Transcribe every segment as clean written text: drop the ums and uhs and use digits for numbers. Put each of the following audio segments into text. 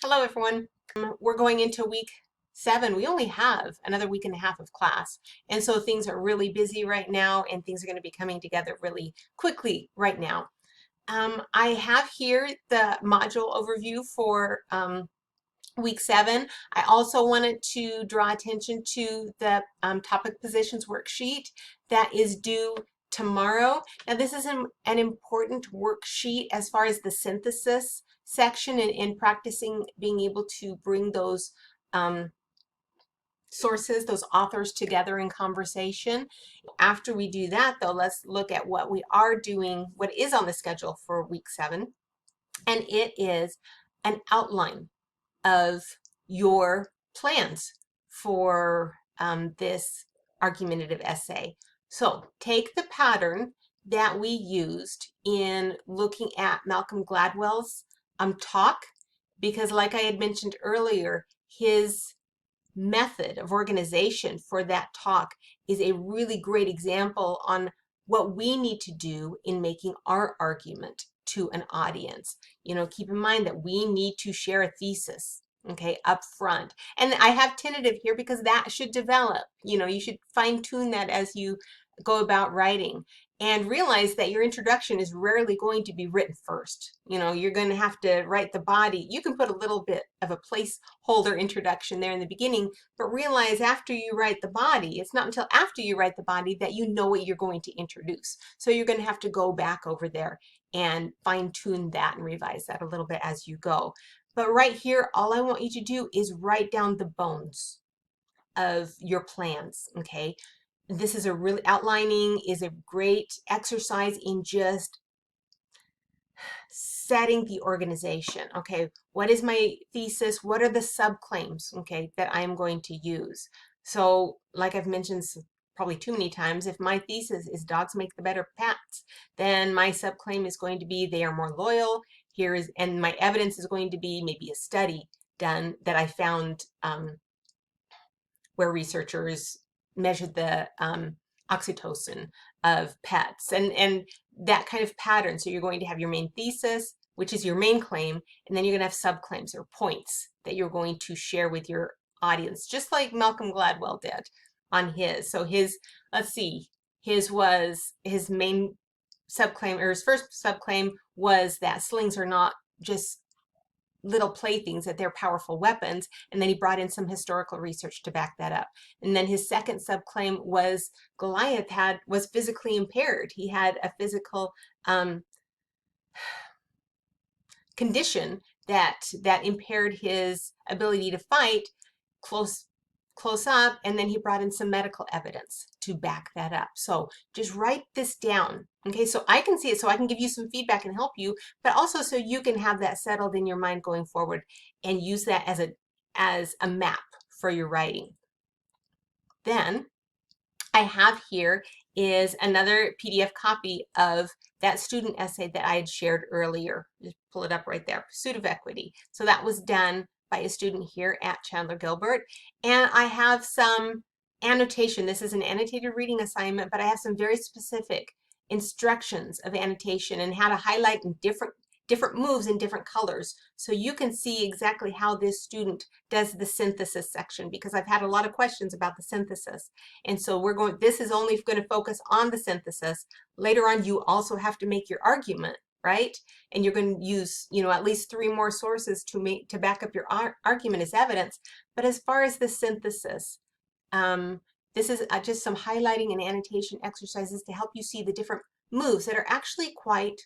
Hello, everyone. We're going into week 7. We only have another week and a half of class. And so things are really busy right now, and things are going to be coming together really quickly right now. I have here the module overview for week 7. I also wanted to draw attention to the topic positions worksheet that is due tomorrow. Now, this is an important worksheet as far as the synthesis section and practicing being able to bring those sources, those authors together in conversation. After we do that, though, let's look at what we are doing, what is on the schedule for week 7. And it is an outline of your plans for this argumentative essay. So take the pattern that we used in looking at Malcolm Gladwell's talk, because like I had mentioned earlier, his method of organization for that talk is a really great example on what we need to do in making our argument to an audience. You know, keep in mind that we need to share a thesis, okay, up front. And I have tentative here because that should develop. You know, you should fine tune that as you go about writing, and realize that your introduction is rarely going to be written first. You know, you're going to have to write the body. You can put a little bit of a placeholder introduction there in the beginning, but realize after you write the body, it's not until after you write the body that you know what you're going to introduce. So you're going to have to go back over there and fine tune that and revise that a little bit as you go. But right here, all I want you to do is write down the bones of your plans, okay? This is a really, outlining is a great exercise in just setting the organization. Okay, what is my thesis? What are the subclaims, okay, that I'm going to use? So like I've mentioned probably too many times, if my thesis is dogs make the better pets, then my subclaim is going to be they are more loyal. And my evidence is going to be maybe a study done that I found where researchers measured the oxytocin of pets and that kind of pattern. So you're going to have your main thesis, which is your main claim, and then you're going to have subclaims or points that you're going to share with your audience, just like Malcolm Gladwell did on his. So his, let's see, his main subclaim, or his first subclaim was that slings are not just little playthings, that they're powerful weapons, and then he brought in some historical research to back that up. And then his second subclaim was Goliath was physically impaired. He had a physical condition that impaired his ability to fight close up, and then he brought in some medical evidence to back that up. So just write this down, okay, so I can see it, so I can give you some feedback and help you, but also so you can have that settled in your mind going forward and use that as a map for your writing. Then I have here is another PDF copy of that student essay that I had shared earlier. Just pull it up right there, Pursuit of Equity. So that was done by a student here at Chandler Gilbert. And I have some annotation. This is an annotated reading assignment, but I have some very specific instructions of annotation and how to highlight in different moves in different colors, so you can see exactly how this student does the synthesis section, because I've had a lot of questions about the synthesis. And so this is only going to focus on the synthesis. Later on, you also have to make your argument, right? And you're going to use, you know, at least 3 more sources to back up your argument as evidence. But as far as the synthesis, this is just some highlighting and annotation exercises to help you see the different moves that are actually quite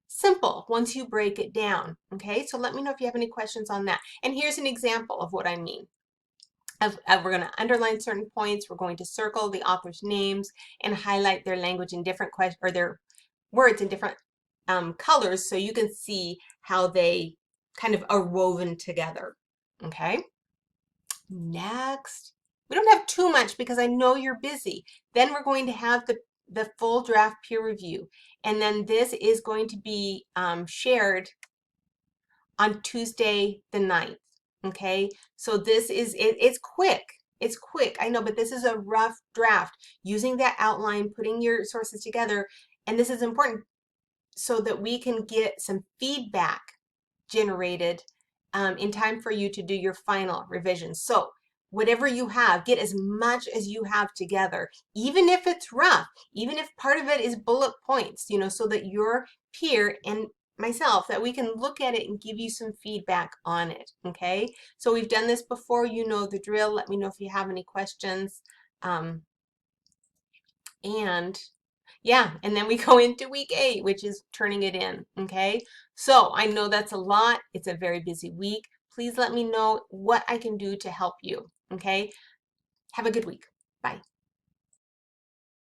simple once you break it down. Okay, so let me know if you have any questions on that. And here's an example of what I mean. We're going to underline certain points. We're going to circle the author's names and highlight their language in different or their words in different colors, so you can see how they kind of are woven together. Okay, next, we don't have too much because I know you're busy. Then we're going to have the full draft peer review. And then this is going to be shared on Tuesday the 9th. Okay, so this is, it's quick. It's quick, I know, but this is a rough draft. Using that outline, putting your sources together, and this is important so that we can get some feedback generated in time for you to do your final revision. So whatever you have, get as much as you have together, even if it's rough, even if part of it is bullet points, you know, so that your peer and myself, that we can look at it and give you some feedback on it, okay? So we've done this before, you know the drill. Let me know if you have any questions. And yeah, and then we go into week 8, which is turning it in, okay? So I know that's a lot. It's a very busy week. Please let me know what I can do to help you, okay? Have a good week. Bye.